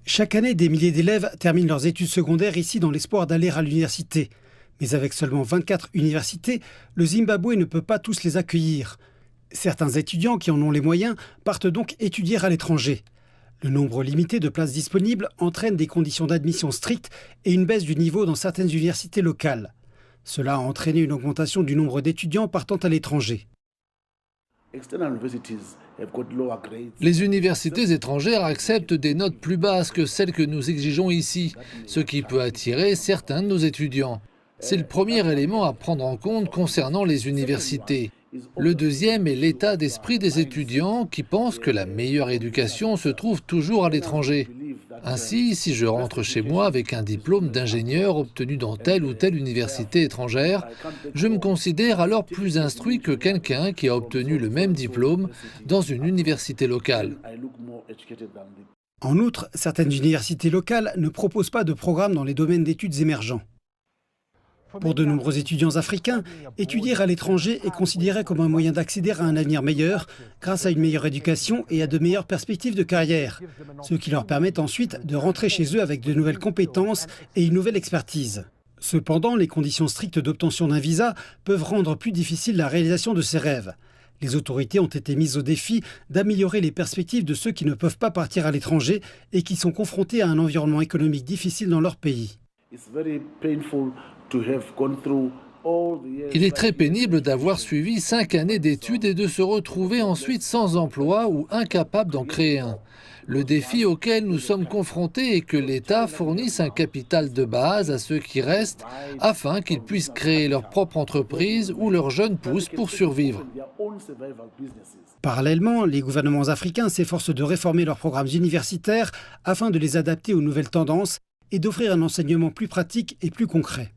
Chaque année, des milliers d'élèves terminent leurs études secondaires ici dans l'espoir d'aller à l'université. Mais avec seulement 24 universités, le Zimbabwe ne peut pas tous les accueillir. Certains étudiants qui en ont les moyens partent donc étudier à l'étranger. Le nombre limité de places disponibles entraîne des conditions d'admission strictes et une baisse du niveau dans certaines universités locales. Cela a entraîné une augmentation du nombre d'étudiants partant à l'étranger. Les universités étrangères acceptent des notes plus basses que celles que nous exigeons ici, ce qui peut attirer certains de nos étudiants. C'est le premier élément à prendre en compte concernant les universités. Le deuxième est l'état d'esprit des étudiants qui pensent que la meilleure éducation se trouve toujours à l'étranger. Ainsi, si je rentre chez moi avec un diplôme d'ingénieur obtenu dans telle ou telle université étrangère, je me considère alors plus instruit que quelqu'un qui a obtenu le même diplôme dans une université locale. En outre, certaines universités locales ne proposent pas de programme dans les domaines d'études émergents. Pour de nombreux étudiants africains, étudier à l'étranger est considéré comme un moyen d'accéder à un avenir meilleur grâce à une meilleure éducation et à de meilleures perspectives de carrière, ce qui leur permet ensuite de rentrer chez eux avec de nouvelles compétences et une nouvelle expertise. Cependant, les conditions strictes d'obtention d'un visa peuvent rendre plus difficile la réalisation de ces rêves. Les autorités ont été mises au défi d'améliorer les perspectives de ceux qui ne peuvent pas partir à l'étranger et qui sont confrontés à un environnement économique difficile dans leur pays. Il est très pénible d'avoir suivi 5 années d'études et de se retrouver ensuite sans emploi ou incapable d'en créer un. Le défi auquel nous sommes confrontés est que l'État fournisse un capital de base à ceux qui restent afin qu'ils puissent créer leur propre entreprise ou leur jeune pousse pour survivre. Parallèlement, les gouvernements africains s'efforcent de réformer leurs programmes universitaires afin de les adapter aux nouvelles tendances et d'offrir un enseignement plus pratique et plus concret.